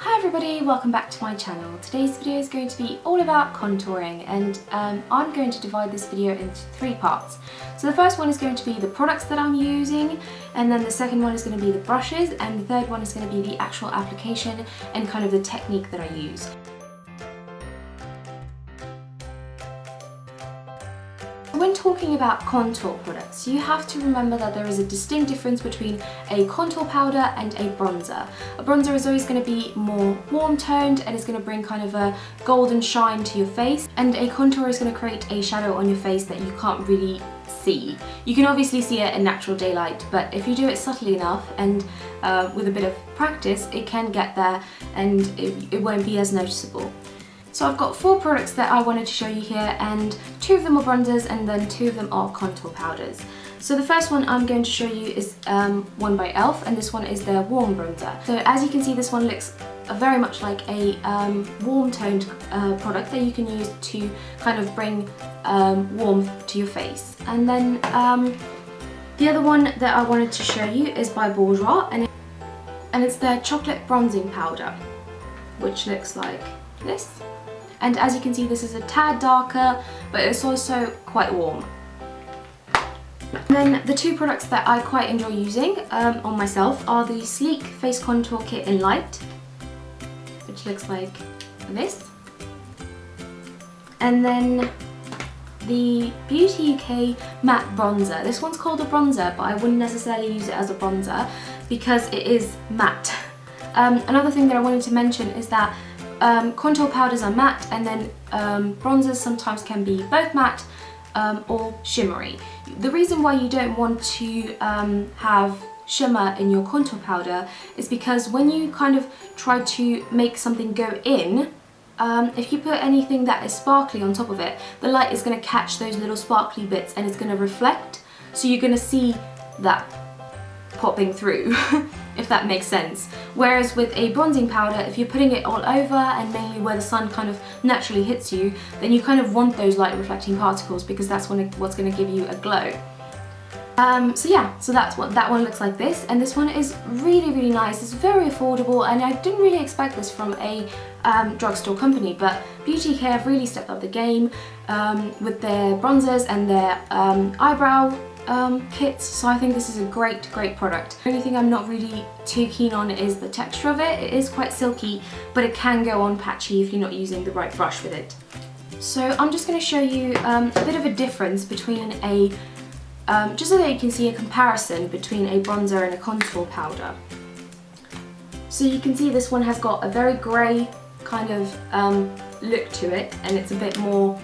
Hi everybody, welcome back to my channel. Today's video is going to be all about contouring, and I'm going to divide this video into three parts. So the first one is going to be the products that I'm using, and then the second one is going to be the brushes, and the third one is going to be the actual application and kind of the technique that I use. When talking about contour products, you have to remember that there is a distinct difference between a contour powder and a bronzer. A bronzer is always going to be more warm toned and is going to bring kind of a golden shine to your face, and a contour is going to create a shadow on your face that you can't really see. You can obviously see it in natural daylight, but if you do it subtly enough and with a bit of practice, it can get there and it won't be as noticeable. So I've got four products that I wanted to show you here, and two of them are bronzers and then two of them are contour powders. So the first one I'm going to show you is one by e.l.f. and this one is their warm bronzer. So as you can see, this one looks very much like a warm toned product that you can use to kind of bring warmth to your face. And then the other one that I wanted to show you is by Bourjois, and it's their chocolate bronzing powder, which looks like this. And as you can see, this is a tad darker, but it's also quite warm. And then the two products that I quite enjoy using on myself are the Sleek Face Contour Kit in Light, which looks like this. And then the Beauty UK Matte Bronzer. This one's called a bronzer, but I wouldn't necessarily use it as a bronzer because it is matte. Another thing that I wanted to mention is that contour powders are matte, and then bronzers sometimes can be both matte or shimmery. The reason why you don't want to have shimmer in your contour powder is because when you kind of try to make something go in, if you put anything that is sparkly on top of it, the light is going to catch those little sparkly bits and it's going to reflect, so you're going to see that popping through, if that makes sense. Whereas with a bronzing powder, if you're putting it all over and mainly where the sun kind of naturally hits you, then you kind of want those light reflecting particles because that's what's going to give you a glow. So yeah, so that's what that one looks like this, and this one is really nice. It's very affordable, and I didn't really expect this from a drugstore company, but Beauty Care have really stepped up the game with their bronzers and their eyebrow kits, so I think this is a great product. The only thing I'm not really too keen on is the texture of it. It is quite silky, but it can go on patchy if you're not using the right brush with it. So I'm just going to show you a bit of a difference between a just so that you can see a comparison between a bronzer and a contour powder. So you can see this one has got a very grey kind of look to it, and it's a bit more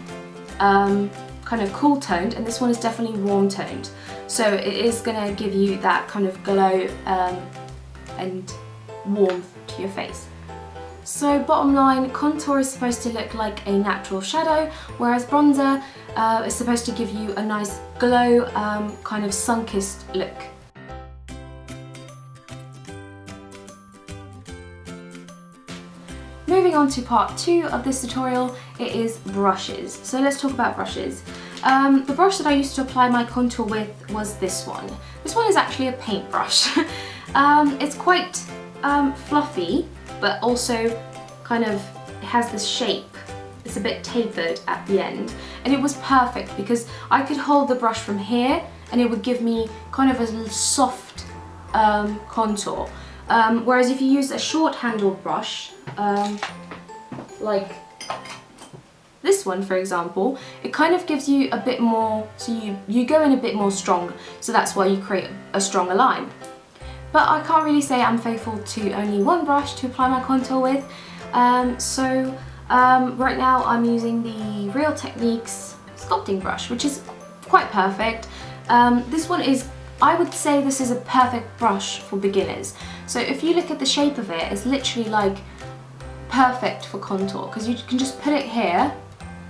kind of cool toned, and this one is definitely warm toned, so it is going to give you that kind of glow and warmth to your face. So bottom line, contour is supposed to look like a natural shadow, whereas bronzer is supposed to give you a nice glow, kind of sun-kissed look. Moving on to part 2 of this tutorial, it is brushes. So let's talk about brushes. The brush that I used to apply my contour with was this one. This one is actually a paintbrush. It's quite fluffy, but also kind of has this shape. It's a bit tapered at the end, and it was perfect because I could hold the brush from here and it would give me kind of a soft contour. Whereas if you use a short-handled brush, like this one for example, it kind of gives you a bit more, so you go in a bit more strong, so that's why you create a stronger line. But I can't really say I'm faithful to only one brush to apply my contour with, right now I'm using the Real Techniques sculpting brush, which is quite perfect. This one is, I would say this is a perfect brush for beginners. So if you look at the shape of it, it's literally like perfect for contour, because you can just put it here,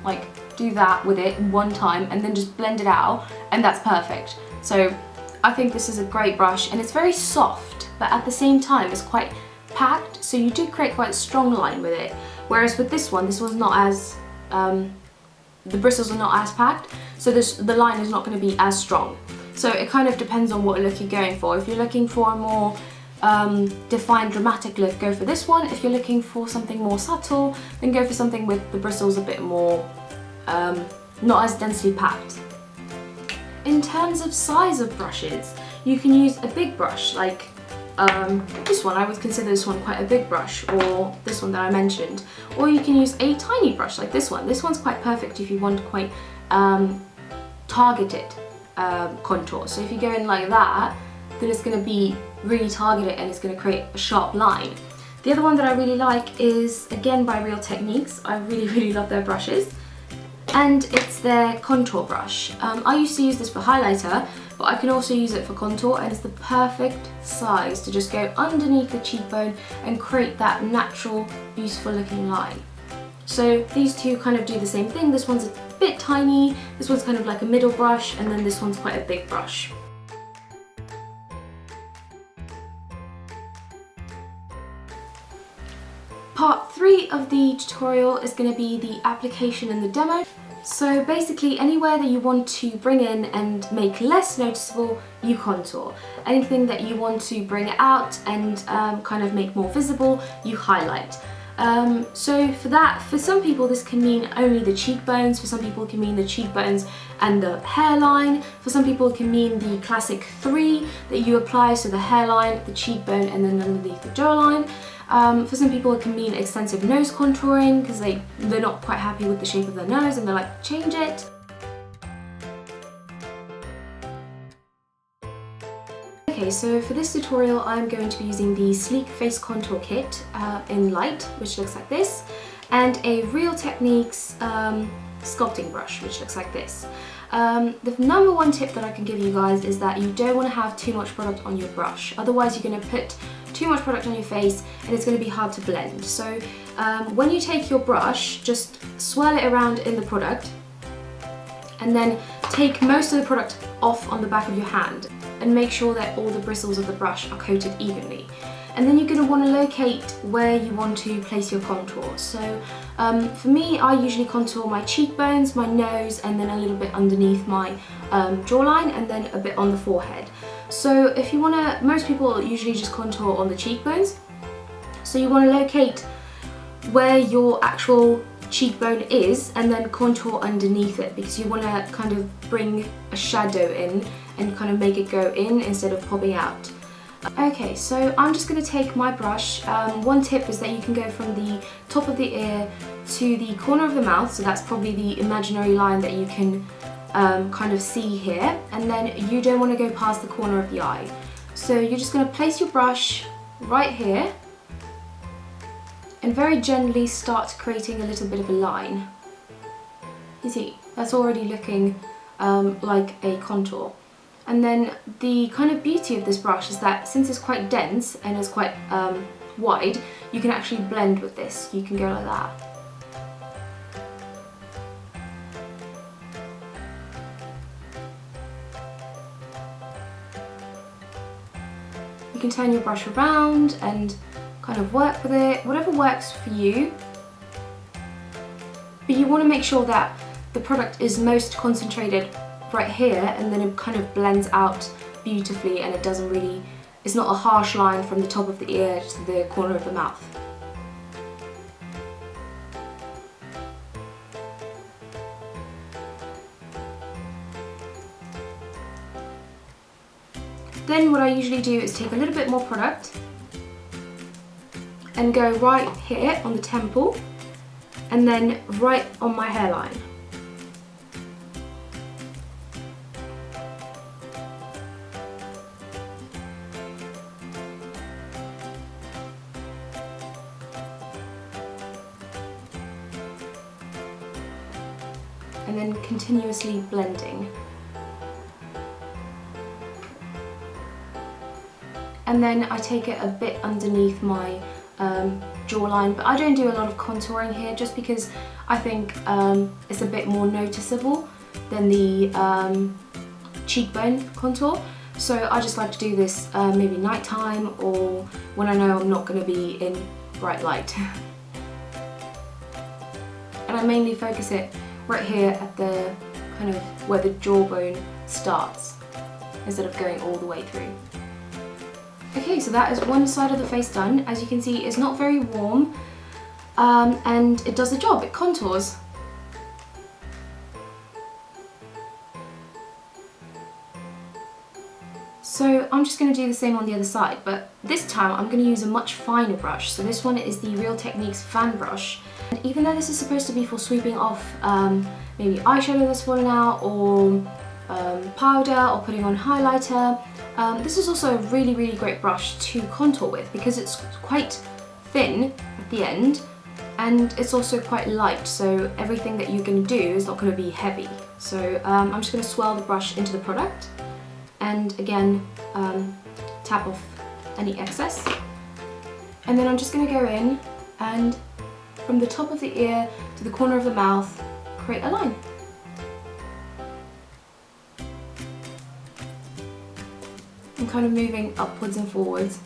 like do that with it one time and then just blend it out, and that's perfect. So I think this is a great brush, and it's very soft, but at the same time it's quite packed, so you do create quite a strong line with it. Whereas with this was not as, the bristles are not as packed, so the line is not going to be as strong. So it kind of depends on what look you're going for. If you're looking for a more defined dramatic look, go for this one. If you're looking for something more subtle, then go for something with the bristles a bit more, not as densely packed. In terms of size of brushes, you can use a big brush like this one. I would consider this one quite a big brush, or this one that I mentioned. Or you can use a tiny brush like this one. This one's quite perfect if you want quite targeted contour. So if you go in like that, then it's going to be really targeted and it's going to create a sharp line. The other one that I really like is, again, by Real Techniques. I really love their brushes. And it's their contour brush. I used to use this for highlighter, but I can also use it for contour, and it's the perfect size to just go underneath the cheekbone and create that natural, beautiful looking line. So these two kind of do the same thing. This one's a bit tiny, this one's kind of like a middle brush, and then this one's quite a big brush. Part 3 of the tutorial is going to be the application and the demo. So basically anywhere that you want to bring in and make less noticeable, you contour. Anything that you want to bring out and kind of make more visible, you highlight. So for that, for some people this can mean only the cheekbones, for some people it can mean the cheekbones and the hairline, for some people it can mean the classic 3 that you apply, so the hairline, the cheekbone, and then underneath the jawline. For some people it can mean extensive nose contouring because they're not quite happy with the shape of their nose and they're like, change it. Okay, so for this tutorial I'm going to be using the Sleek Face Contour Kit in light, which looks like this, and a Real Techniques sculpting brush, which looks like this. The number one tip that I can give you guys is that you don't want to have too much product on your brush, otherwise you're going to put too much product on your face and it's going to be hard to blend. So when you take your brush, just swirl it around in the product and then take most of the product off on the back of your hand and make sure that all the bristles of the brush are coated evenly. And then you're going to want to locate where you want to place your contour. So for me, I usually contour my cheekbones, my nose, and then a little bit underneath my jawline, and then a bit on the forehead. So if you want to, most people usually just contour on the cheekbones. So you want to locate where your actual cheekbone is and then contour underneath it, because you want to kind of bring a shadow in and kind of make it go in instead of popping out. Okay, so I'm just going to take my brush. One tip is that you can go from the top of the ear to the corner of the mouth, so that's probably the imaginary line that you can kind of see here, and then you don't want to go past the corner of the eye. So you're just going to place your brush right here and very gently start creating a little bit of a line. You see, that's already looking like a contour. And then the kind of beauty of this brush is that since it's quite dense and it's quite wide, you can actually blend with this. You can go like that. You can turn your brush around and kind of work with it, whatever works for you. But you want to make sure that the product is most concentrated right here, and then it kind of blends out beautifully, and it doesn't really, it's not a harsh line from the top of the ear to the corner of the mouth. Then what I usually do is take a little bit more product and go right here on the temple and then right on my hairline. And then continuously blending. And then I take it a bit underneath my jawline, but I don't do a lot of contouring here just because I think it's a bit more noticeable than the cheekbone contour. So I just like to do this maybe nighttime or when I know I'm not going to be in bright light. And I mainly focus it right here at the kind of where the jawbone starts, instead of going all the way through. Okay, so that is one side of the face done. As you can see, it's not very warm, and it does the job, it contours. So I'm just going to do the same on the other side, but this time I'm going to use a much finer brush. So this one is the Real Techniques fan brush. And even though this is supposed to be for sweeping off maybe eyeshadow that's fallen out, or powder, or putting on highlighter, this is also a really, really great brush to contour with because it's quite thin at the end and it's also quite light, so everything that you're going to do is not going to be heavy. So I'm just going to swirl the brush into the product and again tap off any excess, and then I'm just going to go in and from the top of the ear to the corner of the mouth create a line. I'm kind of moving upwards and forwards.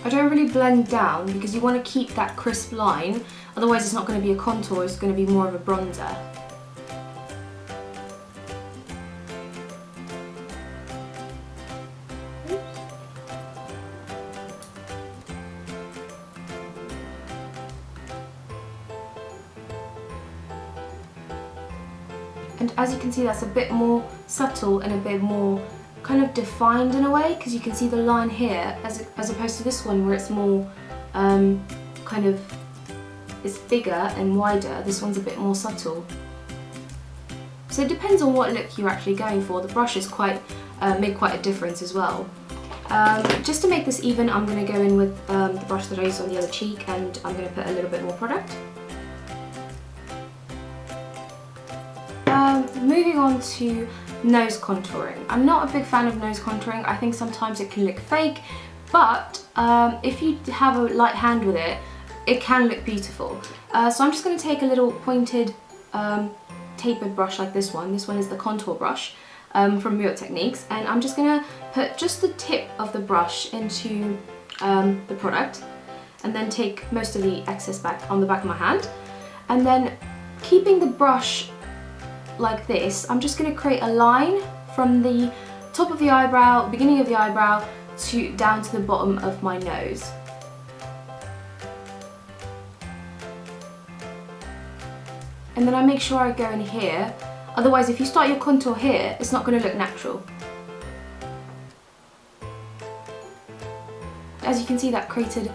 I don't really blend down because you want to keep that crisp line, otherwise it's not going to be a contour, it's going to be more of a bronzer. And as you can see, that's a bit more subtle and a bit more kind of defined in a way, because you can see the line here as opposed to this one where it's more kind of, it's bigger and wider. This one's a bit more subtle. So it depends on what look you're actually going for. The brush is quite made quite a difference as well. Just to make this even, I'm going to go in with the brush that I used on the other cheek, and I'm going to put a little bit more product. Moving on to nose contouring. I'm not a big fan of nose contouring. I think sometimes it can look fake, but if you have a light hand with it, it can look beautiful. So I'm just going to take a little pointed tapered brush like this one. This one is the contour brush from Real Techniques, and I'm just going to put just the tip of the brush into the product and then take most of the excess back on the back of my hand, and then keeping the brush like this, I'm just going to create a line from the top of the eyebrow, beginning of the eyebrow, to down to the bottom of my nose. And then I make sure I go in here, otherwise if you start your contour here, it's not going to look natural. As you can see, that created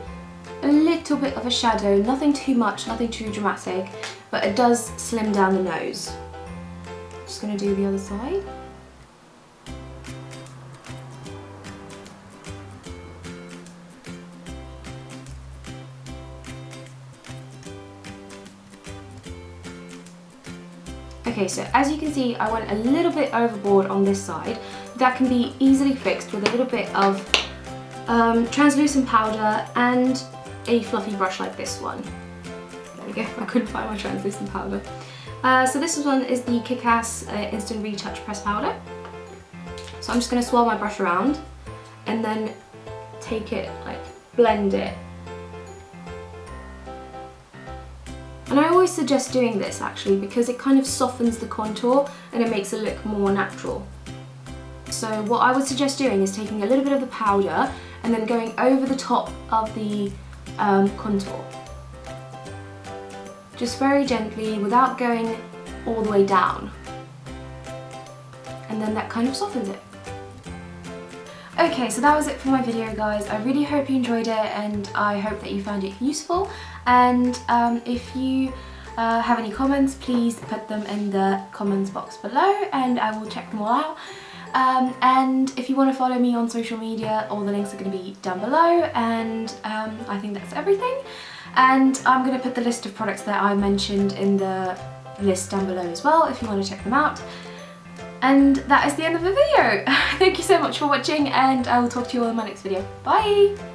a little bit of a shadow, nothing too much, nothing too dramatic, but it does slim down the nose. Just going to do the other side. Okay, so as you can see, I went a little bit overboard on this side. That can be easily fixed with a little bit of translucent powder and a fluffy brush like this one. There we go, I couldn't find my translucent powder. So this one is the Kick-Ass Instant Retouch Press Powder. So I'm just going to swirl my brush around and then take it, like blend it. And I always suggest doing this actually because it kind of softens the contour and it makes it look more natural. So what I would suggest doing is taking a little bit of the powder and then going over the top of the contour. Just very gently, without going all the way down. And then that kind of softens it. Okay, so that was it for my video, guys. I really hope you enjoyed it and I hope that you found it useful. And if you have any comments, please put them in the comments box below and I will check them all out. And if you want to follow me on social media, all the links are going to be down below, and I think that's everything. And I'm going to put the list of products that I mentioned in the list down below as well if you want to check them out. And that is the end of the video. Thank you so much for watching and I will talk to you all in my next video. Bye!